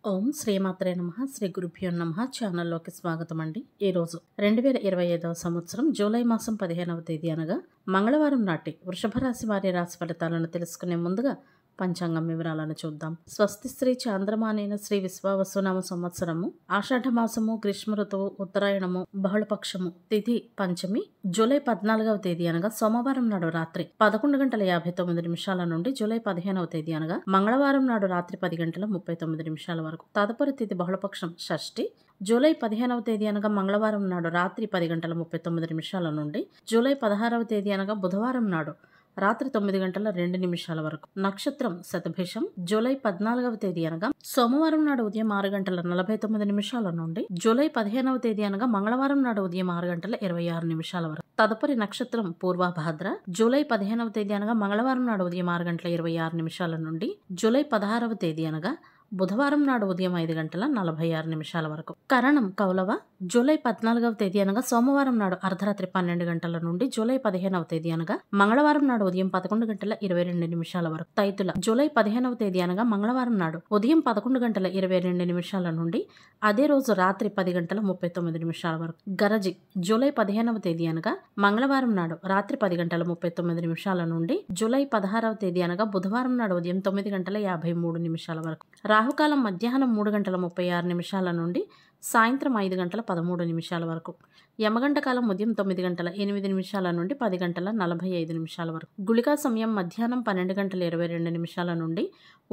ఓం శ్రీమాత్రే నమః. శ్రీ గురుభ్యో నమః. ఛానల్లోకి స్వాగతం అండి. ఈరోజు 2025వ సంవత్సరం జూలై మాసం 15వ తేదీ అనగా మంగళవారం నాటి వృషభ రాశి వారి రాశి ఫలితాలను తెలుసుకునే ముందుగా పంచాంగం వివరాలను చూద్దాం. స్వస్తి శ్రీ చాంద్రమానేన శ్రీ విశ్వావసునామ సంవత్సరము ఆషాఢ మాసము గ్రీష్మ ఋతువు ఉత్తరాయణము బహుళపక్షము తిథి పంచమి జూలై 14వ తేదీ అనగా సోమవారం నాడు రాత్రి 11:59 నుండి జూలై 15వ తేదీ అనగా మంగళవారం నాడు రాత్రి 10:39 వరకు. తదుపరి తిథి బహుళపక్షం షష్ఠి జూలై 15వ తేదీ అనగా మంగళవారం నాడు రాత్రి 10:39 నుండి జూలై 16వ తేదీ అనగా బుధవారం నాడు రాత్రి 9:02 వరకు. నక్షత్రం శతభిషం జూలై 14వ తేదీ అనగా సోమవారం నాడు ఉదయం 6:49 నుండి జూలై 15వ తేదీ అనగా మంగళవారం నాడు ఉదయం 6:26 వరకు. తదుపరి నక్షత్రం పూర్వభాద్ర జూలై 15వ తేదీ అనగా మంగళవారం నాడు ఉదయం 6:26 నుండి జూలై 16వ తేదీ అనగా బుధవారం నాడు ఉదయం 5:46 వరకు. కరణం కౌలవ జూలై 14వ తేదీ అనగా సోమవారం నాడు అర్ధరాత్రి 12 గంటల నుండి జూలై 15వ తేదీ అనగా మంగళవారం నాడు ఉదయం 11:22 వరకు. తైతుల జూలై 15వ తేదీ అనగా మంగళవారం నాడు ఉదయం 11:22 నుండి అదే రోజు రాత్రి 10:39 వరకు. గరజి జూలై 15వ తేదీ అనగా మంగళవారం నాడు రాత్రి 10:39 నుండి జూలై 16వ తేదీ అనగా బుధవారం నాడు ఉదయం 9:53 వరకు. రాహుకాలం మధ్యాహ్నం 3:36 నుండి సాయంత్రం 5:13 వరకు. యమగంట కాలం ఉదయం 9:08 నుండి 10:45 వరకు. గుళికా సమయం మధ్యాహ్నం 12:22 నుండి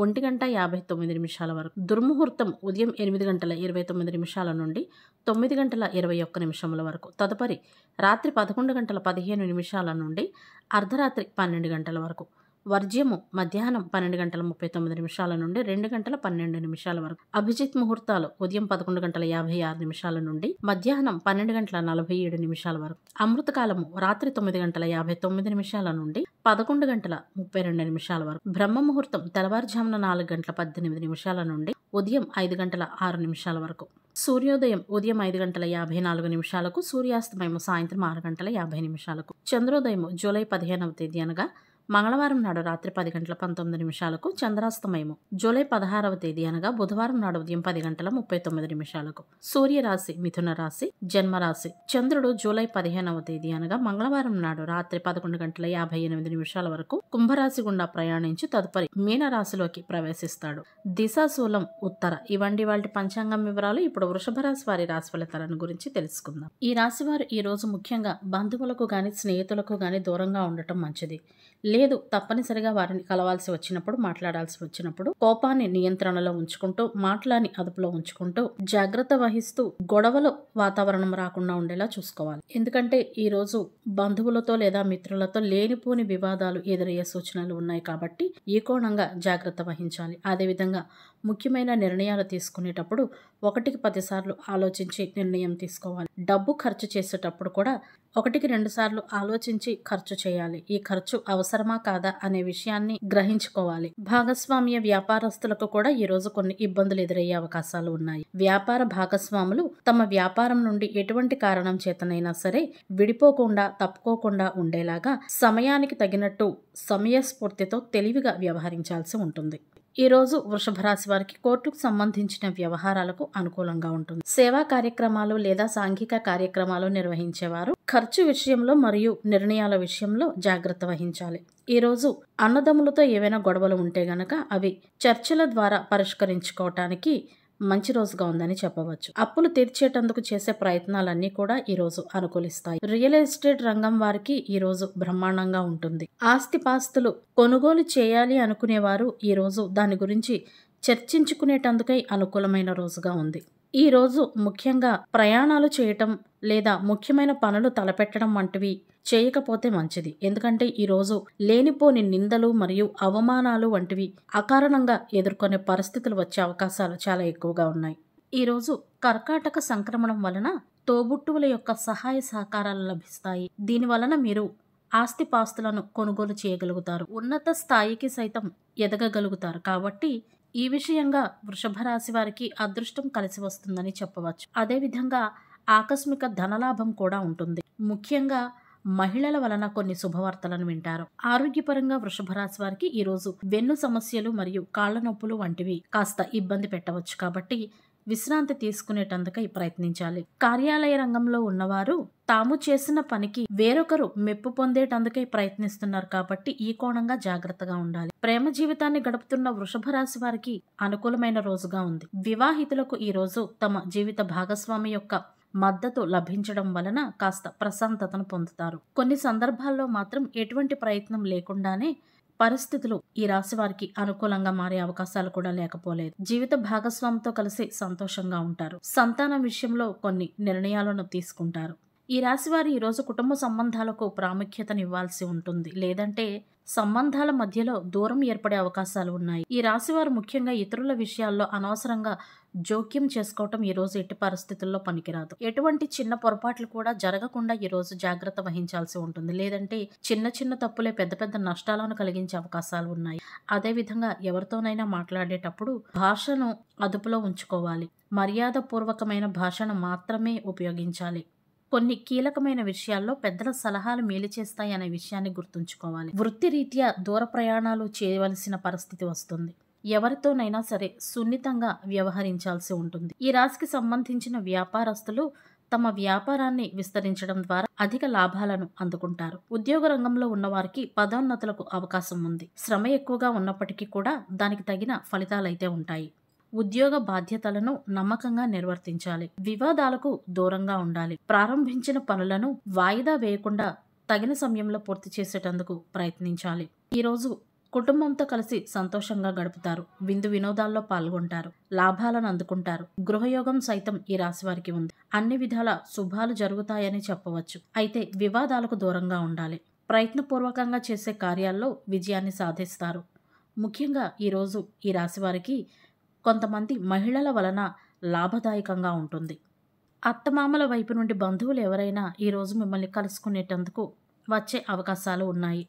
1:59 వరకు. దుర్ముహూర్తం ఉదయం 8:29 నుండి 9:21 వరకు. తదుపరి రాత్రి 11:15 నుండి అర్ధరాత్రి 12 గంటల వరకు. వర్జ్యము మధ్యాహ్నం 12:39 నుండి 2:12 వరకు. అభిజిత్ ముహూర్తాలు ఉదయం 11:56 నుండి మధ్యాహ్నం 12:47 వరకు. అమృతకాలము రాత్రి 9:59 నుండి 11:32 వరకు. బ్రహ్మ ముహూర్తం తెల్లవారుజామున 4:18 నుండి ఉదయం 5:06 వరకు. సూర్యోదయం ఉదయం 5:54 సూర్యాస్తమయం సాయంత్రం 6:50 చంద్రోదయం జూలై 15వ తేదీ అనగా మంగళవారం నాడు రాత్రి 10:19 చంద్రాస్తమయము జూలై 16వ తేదీ అనగా బుధవారం నాడు ఉదయం 10:39 సూర్యరాశి మిథున రాశి జన్మరాశి. చంద్రుడు జూలై 15వ తేదీ అనగా మంగళవారం నాడు రాత్రి 11:58 వరకు కుంభరాశి గుండా ప్రయాణించి తదుపరి మీనరాశిలోకి ప్రవేశిస్తాడు. దిశాశూలం ఉత్తర. ఇవండి వాటి పంచాంగం వివరాలు. ఇప్పుడు వృషభ రాశి వారి రాశి ఫలితాలను గురించి తెలుసుకుందాం. ఈ రాశి వారు ఈ రోజు ముఖ్యంగా బంధువులకు గాని స్నేహితులకు గాని దూరంగా ఉండటం మంచిది. లేదు తప్పనిసరిగా వారిని కలవాల్సి వచ్చినప్పుడు మాట్లాడాల్సి వచ్చినప్పుడు కోపాన్ని నియంత్రణలో ఉంచుకుంటూ మాటలని అదుపులో ఉంచుకుంటూ జాగ్రత్త వహిస్తూ గొడవలు వాతావరణం రాకుండా ఉండేలా చూసుకోవాలి. ఎందుకంటే ఈ రోజు బంధువులతో లేదా మిత్రులతో లేనిపోని వివాదాలు ఎదురయ్యే సూచనలు ఉన్నాయి కాబట్టి ఈ కోణంగా జాగ్రత్త వహించాలి. అదేవిధంగా ముఖ్యమైన నిర్ణయాలు తీసుకునేటప్పుడు 1కి 10 సార్లు ఆలోచించి నిర్ణయం తీసుకోవాలి. డబ్బు ఖర్చు చేసేటప్పుడు కూడా 1కి 2 సార్లు ఆలోచించి ఖర్చు చేయాలి. ఈ ఖర్చు అవసరమా కాదా అనే విషయాన్ని గ్రహించుకోవాలి. భాగస్వామ్య వ్యాపారస్తులకు కూడా ఈ రోజు కొన్ని ఇబ్బందులు ఎదురయ్యే అవకాశాలు ఉన్నాయి. వ్యాపార భాగస్వాములు తమ వ్యాపారం నుండి ఎటువంటి కారణం చేతనైనా సరే విడిపోకుండా తప్పుకోకుండా ఉండేలాగా సమయానికి తగినట్టు సమయస్ఫూర్తితో తెలివిగా వ్యవహరించాల్సి ఉంటుంది. ఈ రోజు వృషభ రాశి వారికి కోర్టుకు సంబంధించిన వ్యవహారాలకు అనుకూలంగా ఉంటుంది. సేవా కార్యక్రమాలు లేదా సాంఘిక కార్యక్రమాలు నిర్వహించేవారు ఖర్చు విషయంలో మరియు నిర్ణయాల విషయంలో జాగ్రత్త వహించాలి. ఈ రోజు అన్నదమ్ములతో ఏవైనా గొడవలు ఉంటే గనక అవి చర్చల ద్వారా పరిష్కరించుకోవటానికి మంచి రోజుగా ఉందని చెప్పవచ్చు. అప్పులు తీర్చేటందుకు చేసే ప్రయత్నాలన్నీ కూడా ఈ రోజు అనుకూలిస్తాయి. రియల్ ఎస్టేట్ రంగం వారికి ఈ రోజు బ్రహ్మాండంగా ఉంటుంది. ఆస్తిపాస్తులు కొనుగోలు చేయాలి అనుకునేవారు ఈ రోజు దాని గురించి చర్చించుకునేటందుకై అనుకూలమైన రోజుగా ఉంది. ఈ రోజు ముఖ్యంగా ప్రయాణాలు చేయటం లేదా ముఖ్యమైన పనులు తలపెట్టడం వంటివి చేయకపోతే మంచిది. ఎందుకంటే ఈ రోజు లేనిపోని నిందలు మరియు అవమానాలు వంటివి అకారణంగా ఎదుర్కొనే పరిస్థితులు వచ్చే అవకాశాలు చాలా ఎక్కువగా ఉన్నాయి. ఈ రోజు కర్కాటక సంక్రమణం వలన తోబుట్టువుల యొక్క సహాయ సహకారాలు లభిస్తాయి. దీని వలన మీరు ఆస్తిపాస్తులను కొనుగోలు చేయగలుగుతారు. ఉన్నత స్థాయికి సైతం ఎదగగలుగుతారు. కాబట్టి ఈ విషయంగా వృషభ రాశి వారికి అదృష్టం కలిసి వస్తుందని చెప్పవచ్చు. అదేవిధంగా ఆకస్మిక ధనలాభం కూడా ఉంటుంది. ముఖ్యంగా మహిళల వలన కొన్ని శుభవార్తలను వింటారు. ఆరోగ్యపరంగా వృషభ రాశి వారికి ఈ రోజు వెన్ను సమస్యలు మరియు కాళ్ల నొప్పులు వంటివి కాస్త ఇబ్బంది పెట్టవచ్చు కాబట్టి విశ్రాంతి తీసుకునేటందుకై ప్రయత్నించాలి. కార్యాలయ రంగంలో ఉన్నవారు తాము చేసిన పనికి వేరొకరు మెప్పు పొందేటందుకై ప్రయత్నిస్తున్నారు కాబట్టి ఈ కోణంగా జాగ్రత్తగా ఉండాలి. ప్రేమ జీవితాన్ని గడుపుతున్న వృషభ రాశి వారికి అనుకూలమైన రోజుగా ఉంది. వివాహితులకు ఈ రోజు తమ జీవిత భాగస్వామి యొక్క మద్దతు లభించడం వలన కాస్త ప్రశాంతతను పొందుతారు. కొన్ని సందర్భాల్లో మాత్రం ఎటువంటి ప్రయత్నం లేకుండానే పరిస్థితులు ఈ రాశి వారికి అనుకూలంగా మారే అవకాశాలు కూడా లేకపోలేదు. జీవిత భాగస్వామితో కలిసి సంతోషంగా ఉంటారు. సంతానం విషయంలో కొన్ని నిర్ణయాలను తీసుకుంటారు. ఈ రాశి వారు ఈరోజు కుటుంబ సంబంధాలకు ప్రాముఖ్యతను ఇవ్వాల్సి ఉంటుంది. లేదంటే సంబంధాల మధ్యలో దూరం ఏర్పడే అవకాశాలు ఉన్నాయి. ఈ రాశి వారు ముఖ్యంగా ఇతరుల విషయాల్లో అనవసరంగా జోక్యం చేసుకోవటం ఈ రోజు ఎట్టి పరిస్థితుల్లో పనికిరాదు. ఎటువంటి చిన్న పొరపాట్లు కూడా జరగకుండా ఈ రోజు జాగ్రత్త వహించాల్సి ఉంటుంది. లేదంటే చిన్న చిన్న తప్పులే పెద్ద పెద్ద నష్టాలను కలిగించే అవకాశాలు ఉన్నాయి. అదేవిధంగా ఎవరితోనైనా మాట్లాడేటప్పుడు భాషను అదుపులో ఉంచుకోవాలి. మర్యాదపూర్వకమైన భాషను మాత్రమే ఉపయోగించాలి. కొన్ని కీలకమైన విషయాల్లో పెద్దల సలహాలు మేలు చేస్తాయి అనే విషయాన్ని గుర్తుంచుకోవాలి. వృత్తిరీత్యా దూర ప్రయాణాలు చేయవలసిన పరిస్థితి వస్తుంది. ఎవరితోనైనా సరే సున్నితంగా వ్యవహరించాల్సి ఉంటుంది. ఈ రాశికి సంబంధించిన వ్యాపారస్తులు తమ వ్యాపారాన్ని విస్తరించడం ద్వారా అధిక లాభాలను అందుకుంటారు. ఉద్యోగ రంగంలో ఉన్నవారికి పదోన్నతులకు అవకాశం ఉంది. శ్రమ ఎక్కువగా ఉన్నప్పటికీ కూడా దానికి తగిన ఫలితాలైతే ఉంటాయి. ఉద్యోగ బాధ్యతలను నమ్మకంగా నిర్వర్తించాలి. వివాదాలకు దూరంగా ఉండాలి. ప్రారంభించిన పనులను వాయిదా వేయకుండా తగిన సమయంలో పూర్తి చేసేటందుకు ప్రయత్నించాలి. ఈరోజు కుటుంబంతో కలిసి సంతోషంగా గడుపుతారు. విందు వినోదాల్లో పాల్గొంటారు. లాభాలను అందుకుంటారు. గృహయోగం సైతం ఈ రాశి వారికి ఉంది. అన్ని విధాల శుభాలు జరుగుతాయని చెప్పవచ్చు. అయితే వివాదాలకు దూరంగా ఉండాలి. ప్రయత్నపూర్వకంగా చేసే కార్యాల్లో విజయాన్ని సాధిస్తారు. ముఖ్యంగా ఈరోజు ఈ రాశి వారికి కొంతమంది మహిళల వలన లాభదాయకంగా ఉంటుంది. అత్తమామల వైపు నుండి బంధువులు ఎవరైనా ఈరోజు మిమ్మల్ని కలుసుకునేటందుకు వచ్చే అవకాశాలు ఉన్నాయి.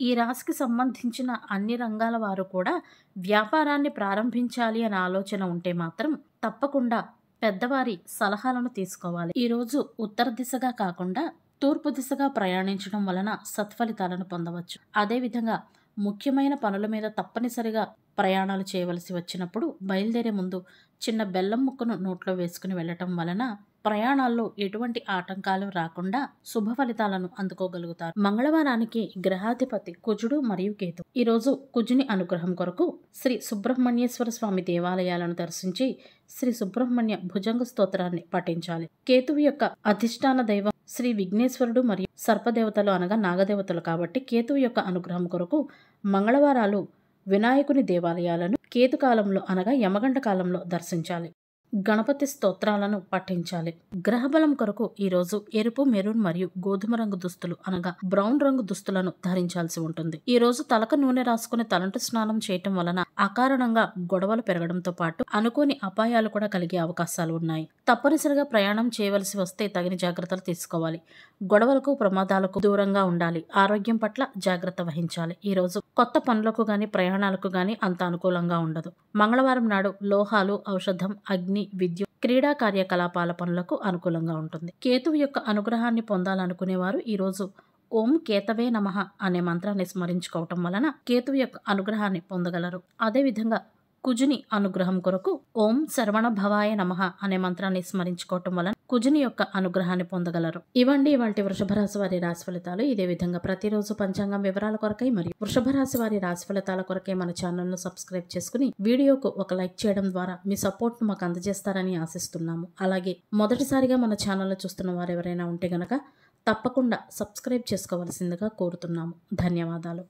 ఈ రాశికి సంబంధించిన అన్ని రంగాల వారు కూడా వ్యాపారాన్ని ప్రారంభించాలి అనే ఆలోచన ఉంటే మాత్రం తప్పకుండా పెద్దవారి సలహాలను తీసుకోవాలి. ఈరోజు ఉత్తర దిశగా కాకుండా తూర్పు దిశగా ప్రయాణించడం వలన సత్ఫలితాలను పొందవచ్చు. అదేవిధంగా ముఖ్యమైన పనుల మీద తప్పనిసరిగా ప్రయాణాలు చేయవలసి వచ్చినప్పుడు బయలుదేరే ముందు చిన్న బెల్లం ముక్కను నోట్లో వేసుకుని వెళ్ళటం వలన ప్రయాణాల్లో ఎటువంటి ఆటంకాలు రాకుండా శుభ ఫలితాలను అందుకోగలుగుతారు. మంగళవారానికి గ్రహాధిపతి కుజుడు మరియు కేతు. ఈరోజు కుజుని అనుగ్రహం కొరకు శ్రీ సుబ్రహ్మణ్యేశ్వర స్వామి దేవాలయాలను దర్శించి శ్రీ సుబ్రహ్మణ్య భుజంగ స్తోత్రాన్ని పఠించాలి. కేతువు యొక్క అధిష్టాన దైవం శ్రీ విఘ్నేశ్వరుడు మరియు సర్పదేవతలు అనగా నాగదేవతలు కాబట్టి కేతువు యొక్క అనుగ్రహం కొరకు మంగళవారాలు వినాయకుని దేవాలయాలను కేతుకాలంలో అనగా యమగంట కాలంలో దర్శించాలి. గణపతి స్తోత్రాలను పఠించాలి. గ్రహబలం కొరకు ఈరోజు ఎరుపు, మెరూన్ మరియు గోధుమ రంగు దుస్తులు అనగా బ్రౌన్ రంగు దుస్తులను ధరించాల్సి ఉంటుంది. ఈ రోజు తలకు నూనె రాసుకుని తలంటు స్నానం చేయటం వలన అకారణంగా గొడవలు పెరగడంతో పాటు అనుకోని అపాయాలు కూడా కలిగే అవకాశాలు ఉన్నాయి. తప్పనిసరిగా ప్రయాణం చేయవలసి వస్తే తగిన జాగ్రత్తలు తీసుకోవాలి. గొడవలకు, ప్రమాదాలకు దూరంగా ఉండాలి. ఆరోగ్యం పట్ల జాగ్రత్త వహించాలి. ఈ రోజు కొత్త పనులకు గాని ప్రయాణాలకు గాని అంత అనుకూలంగా ఉండదు. మంగళవారం నాడు లోహాలు, ఔషధం, అగ్ని, విద్యుత్, క్రీడా కార్యకలాపాల పనులకు అనుకూలంగా ఉంటుంది. కేతువు యొక్క అనుగ్రహాన్ని పొందాలనుకునేవారు ఈరోజు ఓం కేతవే నమః అనే మంత్రాన్ని స్మరించుకోవటం వలన కేతువు యొక్క అనుగ్రహాన్ని పొందగలరు. అదేవిధంగా కుజుని అనుగ్రహం కొరకు ఓం శరవణ భవాయ నమః అనే మంత్రాన్ని స్మరించుకోవటం వలన కుజుని యొక్క అనుగ్రహాన్ని పొందగలరు. ఇవండి ఇవాల్టి వృషభ రాశి వారి రాశి ఫలితాలు. ఇదే విధంగా ప్రతిరోజు పంచాంగం వివరాల కొరకై మరియు వృషభ రాశి వారి రాశి ఫలితాల కొరకై మన ఛానల్ను సబ్స్క్రైబ్ చేసుకుని వీడియోకు ఒక లైక్ చేయడం ద్వారా మీ సపోర్ట్ ను మాకు అందజేస్తారని ఆశిస్తున్నాము. అలాగే మొదటిసారిగా మన ఛానల్ చూస్తున్న వారు ఎవరైనా ఉంటే గనక తప్పకుండా సబ్స్క్రైబ్ చేసుకోవలసిందిగా కోరుతున్నాము. ధన్యవాదాలు.